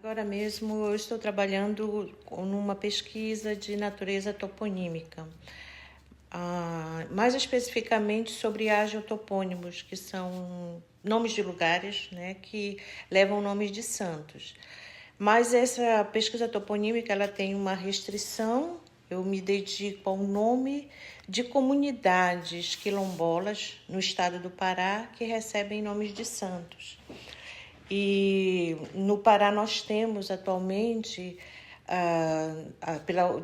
Agora mesmo eu estou trabalhando numa pesquisa de natureza toponímica, mais especificamente sobre agiotopônimos, que são nomes de lugares, né, que levam nomes de santos. Mas essa pesquisa toponímica ela tem uma restrição. Eu me dedico ao nome de comunidades quilombolas no estado do Pará que recebem nomes de santos. E no Pará nós temos atualmente,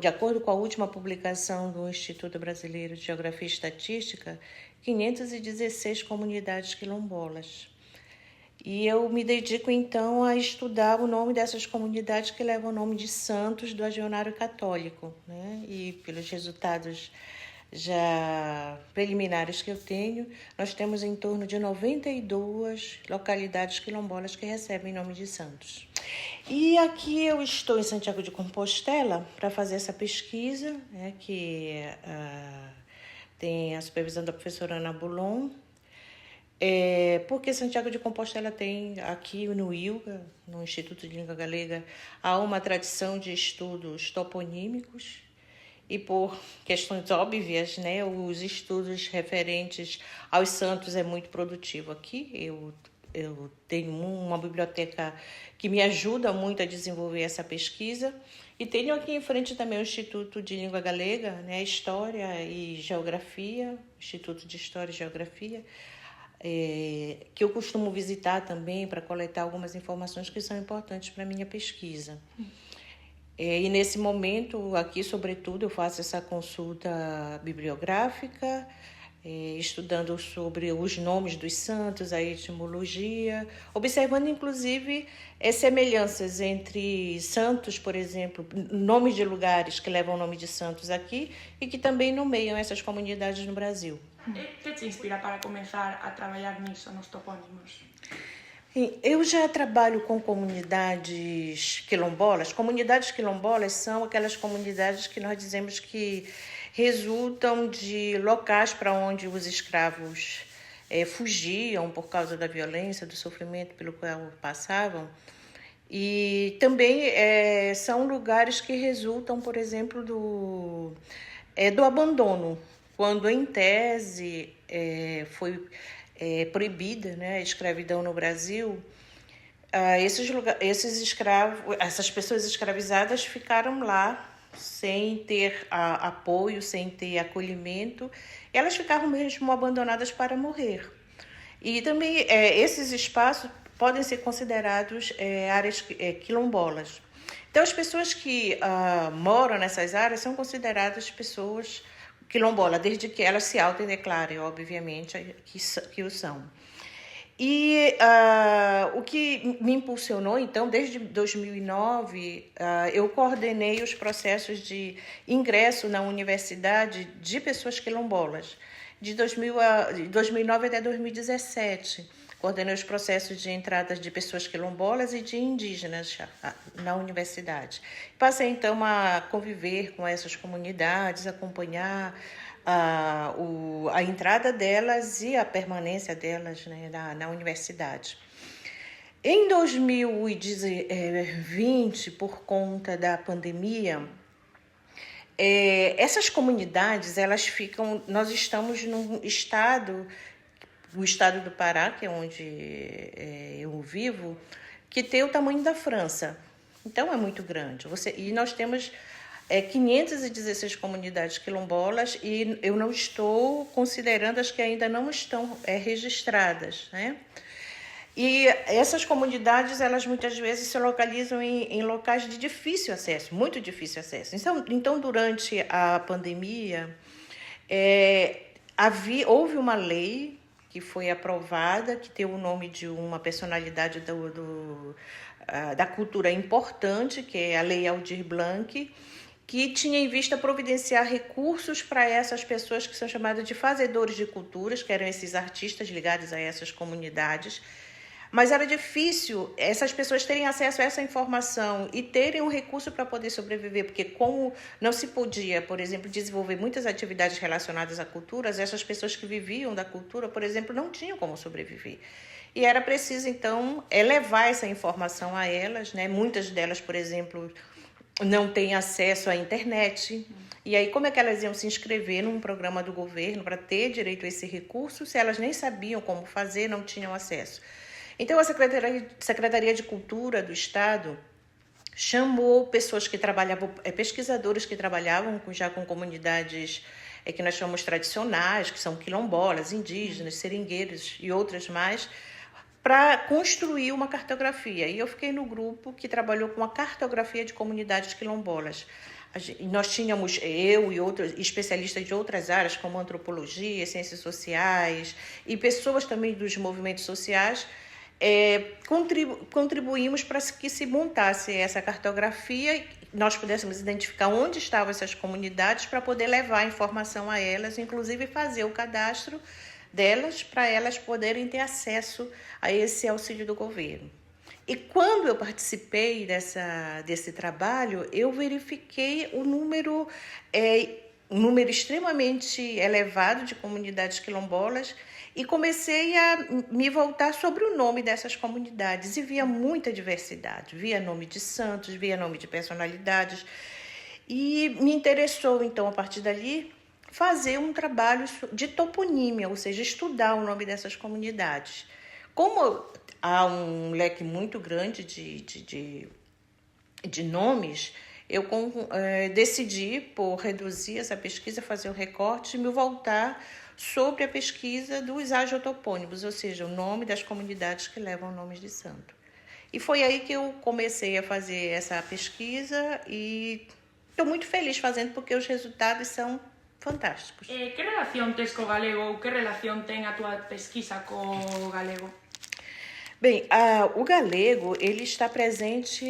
de acordo com a última publicação do Instituto Brasileiro de Geografia e Estatística, 516 comunidades quilombolas. E eu me dedico então a estudar o nome dessas comunidades que levam o nome de santos do agionário católico, né? E pelos resultados já preliminares que eu tenho, nós temos em torno de 92 localidades quilombolas que recebem nome de santos. E aqui eu estou em Santiago de Compostela para fazer essa pesquisa, né, que tem a supervisão da professora Ana Bulon, porque Santiago de Compostela tem aqui no ILGA, no Instituto de Língua Galega, há uma tradição de estudos toponímicos, e por questões óbvias, né, os estudos referentes aos santos é muito produtivo aqui. Eu tenho uma biblioteca que me ajuda muito a desenvolver essa pesquisa. E tenho aqui em frente também o Instituto de Língua Galega, né, História e Geografia, Instituto de História e Geografia, que eu costumo visitar também para coletar algumas informações que são importantes para a minha pesquisa. E nesse momento, aqui, sobretudo, eu faço essa consulta bibliográfica, estudando sobre os nomes dos santos, a etimologia, observando, inclusive, semelhanças entre santos, por exemplo, nomes de lugares que levam o nome de santos aqui e que também nomeiam essas comunidades no Brasil. O que te inspira para começar a trabalhar nisso, nos topônimos? Eu já trabalho com comunidades quilombolas. Comunidades quilombolas são aquelas comunidades que nós dizemos que resultam de locais para onde os escravos fugiam por causa da violência, do sofrimento pelo qual passavam. E também são lugares que resultam, por exemplo, do abandono, quando em tese foi proibida, né, a escravidão no Brasil. Essas pessoas escravizadas ficaram lá sem ter apoio, sem ter acolhimento. Elas ficavam mesmo abandonadas para morrer. E também esses espaços podem ser considerados áreas quilombolas. Então, as pessoas que moram nessas áreas são consideradas pessoas quilombolas, desde que elas se autodeclarem, obviamente, que o são. E o que me impulsionou, então, desde 2009, eu coordenei os processos de ingresso na universidade de pessoas quilombolas, de 2009 até 2017. Coordenei os processos de entrada de pessoas quilombolas e de indígenas na universidade. Passei, então, a conviver com essas comunidades, acompanhar a entrada delas e a permanência delas, né, na universidade. Em 2020, por conta da pandemia, essas comunidades, nós estamos num estado, o estado do Pará, que é onde eu vivo, que tem o tamanho da França. Então, é muito grande. E nós temos 516 comunidades quilombolas e eu não estou considerando as que ainda não estão registradas, né? E essas comunidades, elas muitas vezes se localizam em locais de difícil acesso, muito difícil acesso. Então durante a pandemia, houve uma lei que foi aprovada, que tem o nome de uma personalidade da cultura importante, que é a Lei Aldir Blanc, que tinha em vista providenciar recursos para essas pessoas que são chamadas de fazedores de culturas, que eram esses artistas ligados a essas comunidades. Mas era difícil essas pessoas terem acesso a essa informação e terem um recurso para poder sobreviver, porque como não se podia, por exemplo, desenvolver muitas atividades relacionadas à cultura, essas pessoas que viviam da cultura, por exemplo, não tinham como sobreviver. E era preciso, então, levar essa informação a elas, né? Muitas delas, por exemplo, não têm acesso à internet. E aí, como é que elas iam se inscrever num programa do governo para ter direito a esse recurso se elas nem sabiam como fazer, não tinham acesso? Então, a Secretaria de Cultura do Estado chamou pessoas que trabalhavam, pesquisadores que trabalhavam já com comunidades que nós chamamos tradicionais, que são quilombolas, indígenas, seringueiros e outras mais, para construir uma cartografia. E eu fiquei no grupo que trabalhou com a cartografia de comunidades quilombolas. Nós tínhamos, eu e outros especialistas de outras áreas, como antropologia, ciências sociais, e pessoas também dos movimentos sociais, contribuímos para que se montasse essa cartografia, nós pudéssemos identificar onde estavam essas comunidades para poder levar a informação a elas, inclusive fazer o cadastro delas para elas poderem ter acesso a esse auxílio do governo. E quando eu participei desse trabalho, eu verifiquei um número extremamente elevado de comunidades quilombolas e comecei a me voltar sobre o nome dessas comunidades e via muita diversidade, via nome de santos, via nome de personalidades e me interessou, então, a partir dali, fazer um trabalho de toponímia, ou seja, estudar o nome dessas comunidades. Como há um leque muito grande de nomes, eu decidi, por reduzir essa pesquisa, fazer um recorte e me voltar sobre a pesquisa dos agiotopônimos, ou seja, o nome das comunidades que levam nomes de santo. E foi aí que eu comecei a fazer essa pesquisa e estou muito feliz fazendo porque os resultados são fantásticos. Que relação tens com o galego ou que relação tem a tua pesquisa com o galego? Bem, o galego ele está presente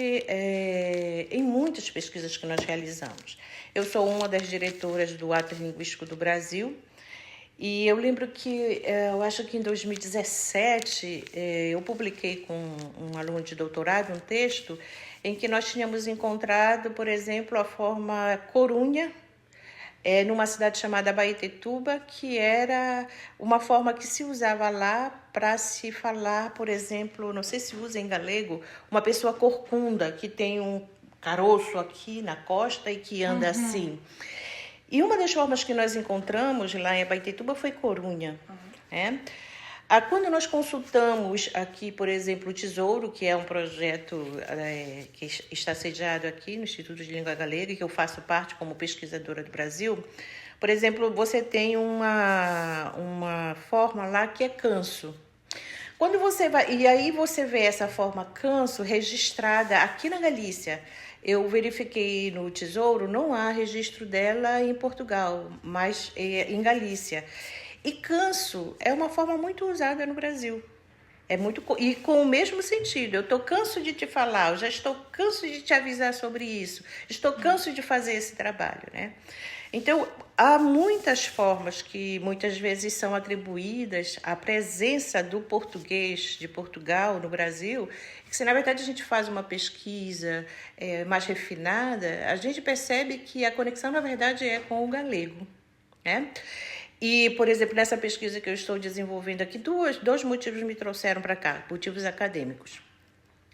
em muitas pesquisas que nós realizamos. Eu sou uma das diretoras do Ato Linguístico do Brasil e eu lembro que, eu acho que em 2017, eu publiquei com um aluno de doutorado um texto em que nós tínhamos encontrado, por exemplo, a forma corunha, numa cidade chamada Abaetetuba, que era uma forma que se usava lá para se falar, por exemplo, não sei se usa em galego, uma pessoa corcunda, que tem um caroço aqui na costa e que anda assim. E uma das formas que nós encontramos lá em Abaetetuba foi corunha. Quando nós consultamos aqui, por exemplo, o Tesouro, que é um projeto que está sediado aqui no Instituto de Língua Galega, que eu faço parte como pesquisadora do Brasil, por exemplo, você tem uma forma lá que é canso. Quando você vai, e aí você vê essa forma canso registrada aqui na Galícia. Eu verifiquei no Tesouro, não há registro dela em Portugal, mas em Galícia. E canso é uma forma muito usada no Brasil. E com o mesmo sentido. Eu estou canso de te falar, eu já estou canso de te avisar sobre isso, estou canso de fazer esse trabalho, né? Então, há muitas formas que muitas vezes são atribuídas à presença do português de Portugal no Brasil, que se na verdade a gente faz uma pesquisa mais refinada, a gente percebe que a conexão na verdade é com o galego, né? E, por exemplo, nessa pesquisa que eu estou desenvolvendo aqui, dois motivos me trouxeram para cá, motivos acadêmicos.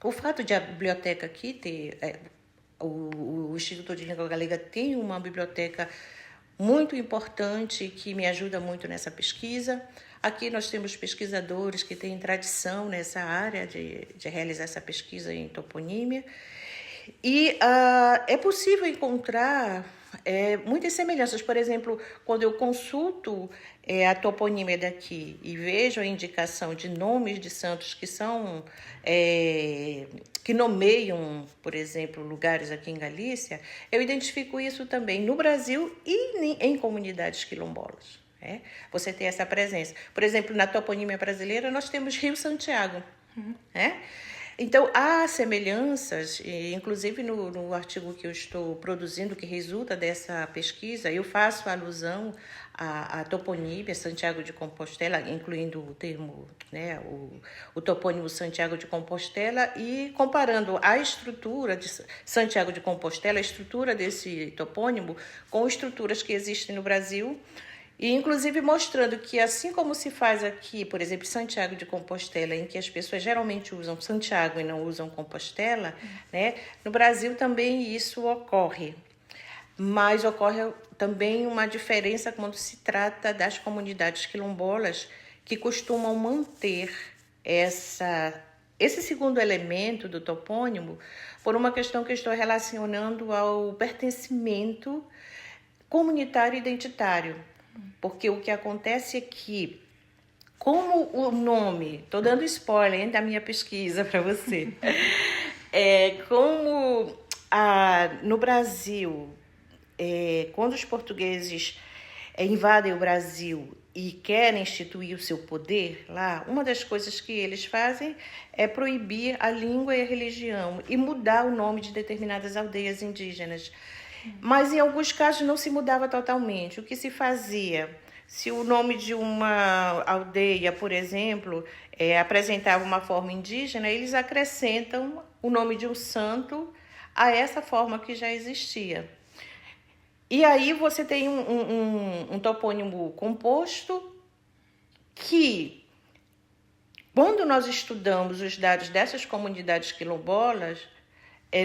O fato de a biblioteca aqui ter... o Instituto de Língua Galega tem uma biblioteca muito importante que me ajuda muito nessa pesquisa. Aqui nós temos pesquisadores que têm tradição nessa área de realizar essa pesquisa em toponímia. E é possível encontrar muitas semelhanças. Por exemplo, quando eu consulto a toponímia daqui e vejo a indicação de nomes de santos que são que nomeiam, por exemplo, lugares aqui em Galícia, eu identifico isso também no Brasil e em comunidades quilombolas. Você tem essa presença. Por exemplo, na toponímia brasileira, nós temos Rio Santiago. Então, há semelhanças, inclusive no artigo que eu estou produzindo, que resulta dessa pesquisa, eu faço alusão à toponímia Santiago de Compostela, incluindo o termo, né, o topônimo Santiago de Compostela, e comparando a estrutura de Santiago de Compostela, a estrutura desse topônimo, com estruturas que existem no Brasil, E, inclusive, mostrando que, assim como se faz aqui, por exemplo, em Santiago de Compostela, em que as pessoas geralmente usam Santiago e não usam Compostela, né? No Brasil também isso ocorre. Mas ocorre também uma diferença quando se trata das comunidades quilombolas, que costumam manter esse segundo elemento do topônimo por uma questão que eu estou relacionando ao pertencimento comunitário e identitário. Porque o que acontece é que, como o nome, estou dando spoiler, hein, da minha pesquisa para você, como no Brasil, quando os portugueses invadem o Brasil e querem instituir o seu poder lá, uma das coisas que eles fazem é proibir a língua e a religião e mudar o nome de determinadas aldeias indígenas. Mas em alguns casos não se mudava totalmente. O que se fazia? Se o nome de uma aldeia, por exemplo, apresentava uma forma indígena, eles acrescentam o nome de um santo a essa forma que já existia. E aí você tem um topônimo composto que, quando nós estudamos os dados dessas comunidades quilombolas,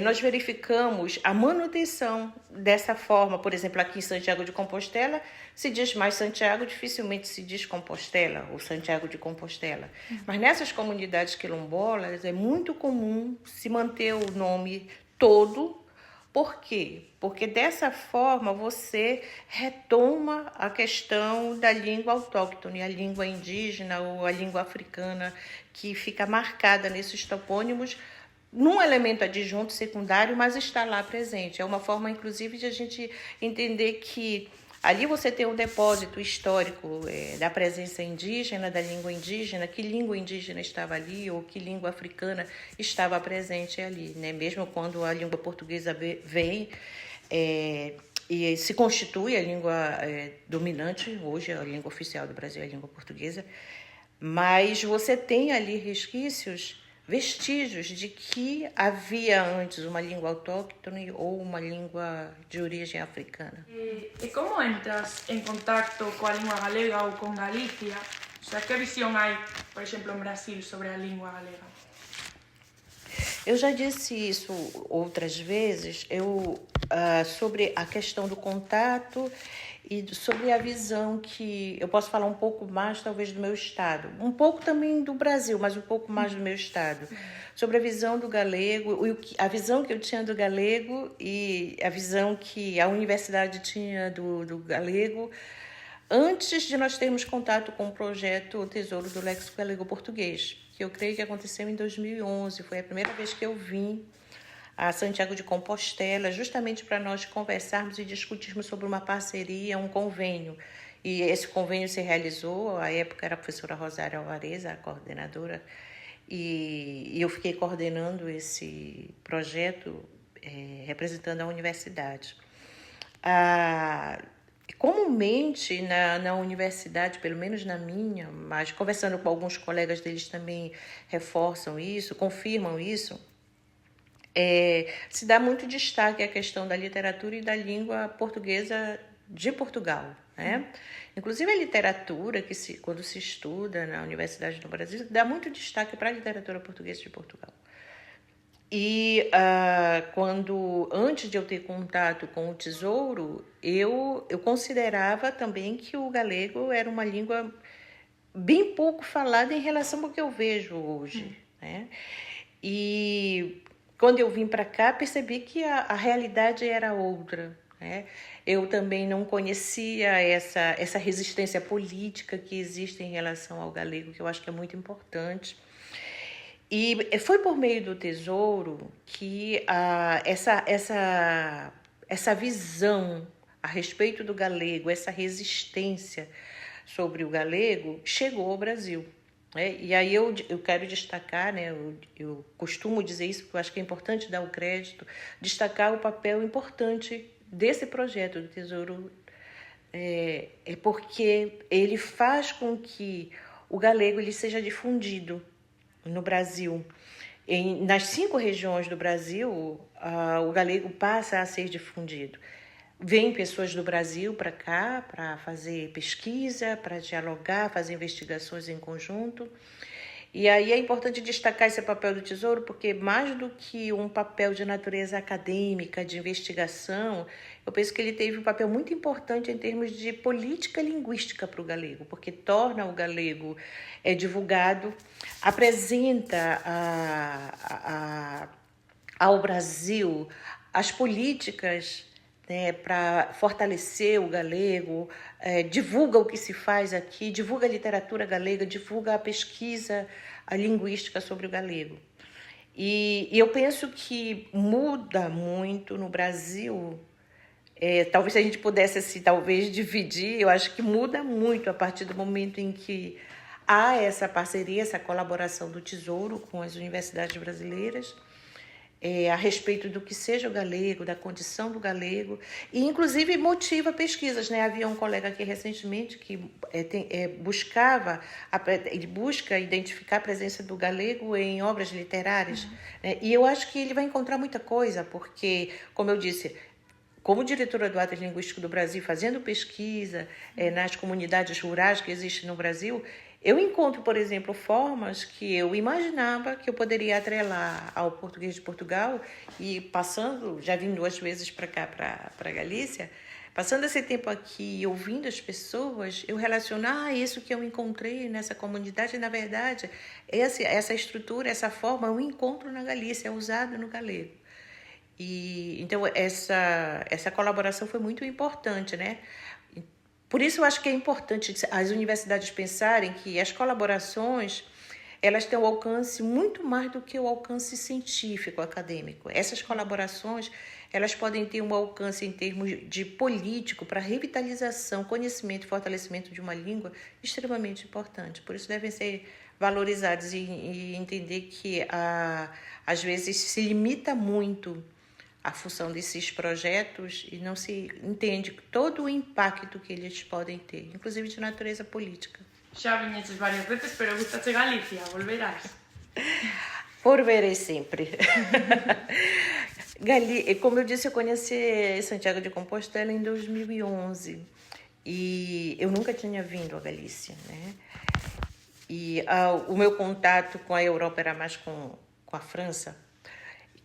nós verificamos a manutenção dessa forma. Por exemplo, aqui em Santiago de Compostela se diz mais Santiago, dificilmente se diz Compostela ou Santiago de Compostela. Mas nessas comunidades quilombolas é muito comum se manter o nome todo. Por quê? Porque dessa forma você retoma a questão da língua autóctone, a língua indígena ou a língua africana, que fica marcada nesses topônimos num elemento adjunto secundário, mas está lá presente. É uma forma, inclusive, de a gente entender que ali você tem um depósito histórico da presença indígena, da língua indígena, que língua indígena estava ali ou que língua africana estava presente ali, né? Mesmo quando a língua portuguesa vem e se constitui a língua dominante, hoje a língua oficial do Brasil é a língua portuguesa, mas você tem ali resquícios, vestígios de que havia antes uma língua autóctone ou uma língua de origem africana. E como entras em contato com a língua galega ou com Galícia? O sea, que visão há, por exemplo, em Brasil sobre a língua galega? Eu já disse isso outras vezes, sobre a questão do contato e sobre a visão que... Eu posso falar um pouco mais, talvez, do meu estado. Um pouco também do Brasil, mas um pouco mais do meu estado. Sobre a visão do galego, a visão que eu tinha do galego e a visão que a universidade tinha do galego, antes de nós termos contato com o projeto O Tesouro do Léxico Galego-Português, que eu creio que aconteceu em 2011. Foi a primeira vez que eu vim a Santiago de Compostela, justamente para nós conversarmos e discutirmos sobre uma parceria, um convênio. E esse convênio se realizou, à época era a professora Rosária Alvarez, a coordenadora, e eu fiquei coordenando esse projeto, representando a universidade. Comumente na universidade, pelo menos na minha, mas conversando com alguns colegas deles também reforçam isso, confirmam isso, se dá muito destaque à questão da literatura e da língua portuguesa de Portugal, né? Inclusive a literatura, quando se estuda na Universidade do Brasil, dá muito destaque para a literatura portuguesa de Portugal. E antes de eu ter contato com o Tesouro, eu considerava também que o galego era uma língua bem pouco falada em relação ao que eu vejo hoje, né? E quando eu vim para cá, percebi que a realidade era outra, né? Eu também não conhecia essa resistência política que existe em relação ao galego, que eu acho que é muito importante. E foi por meio do Tesouro que essa visão a respeito do galego, essa resistência sobre o galego, chegou ao Brasil. E aí eu quero destacar, né, eu costumo dizer isso, porque eu acho que é importante dar o crédito, destacar o papel importante desse projeto do Tesouro, porque ele faz com que o galego ele seja difundido no Brasil. Nas 5 regiões do Brasil, o galego passa a ser difundido. Vêm pessoas do Brasil para cá para fazer pesquisa, para dialogar, fazer investigações em conjunto. E aí é importante destacar esse papel do Tesouro, porque mais do que um papel de natureza acadêmica, de investigação, eu penso que ele teve um papel muito importante em termos de política linguística para o galego, porque torna o galego divulgado, apresenta ao Brasil as políticas, né, para fortalecer o galego, divulga o que se faz aqui, divulga a literatura galega, divulga a pesquisa, a linguística sobre o galego. E eu penso que muda muito no Brasil, talvez se a gente pudesse assim, talvez dividir, eu acho que muda muito a partir do momento em que há essa parceria, essa colaboração do Tesouro com as universidades brasileiras, a respeito do que seja o galego, da condição do galego, e inclusive motiva pesquisas, né? Havia um colega aqui recentemente que busca identificar a presença do galego em obras literárias, né? E eu acho que ele vai encontrar muita coisa, porque, como eu disse, como diretora do Atlas Linguístico do Brasil, fazendo pesquisa nas comunidades rurais que existem no Brasil, eu encontro, por exemplo, formas que eu imaginava que eu poderia atrelar ao português de Portugal e passando, já vim 2 vezes para cá, para Galícia, passando esse tempo aqui e ouvindo as pessoas, eu relacionar isso que eu encontrei nessa comunidade, na verdade, essa estrutura, essa forma, eu encontro na Galícia, é usado no galego. E então essa colaboração foi muito importante, né? Por isso eu acho que é importante as universidades pensarem que as colaborações, elas têm um alcance muito mais do que o alcance científico, acadêmico. Essas colaborações, elas podem ter um alcance em termos de político para revitalização, conhecimento e fortalecimento de uma língua extremamente importante. Por isso devem ser valorizados e entender que às vezes se limita muito a função desses projetos e não se entende todo o impacto que eles podem ter, inclusive de natureza política. Já vinhas várias vezes, pero gusta-te Galicia, volverás. Volverei sempre. Como eu disse, eu conheci Santiago de Compostela em 2011 e eu nunca tinha vindo a Galícia, né? E o meu contato com a Europa era mais com a França,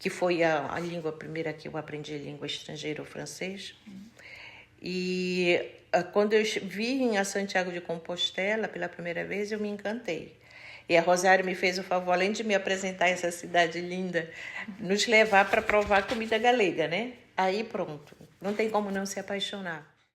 que foi a língua primeira que eu aprendi, a língua estrangeira, o francês. E quando eu vim a Santiago de Compostela pela primeira vez, eu me encantei. E a Rosário me fez o favor, além de me apresentar essa cidade linda, nos levar para provar comida galega, né? Aí pronto, não tem como não se apaixonar.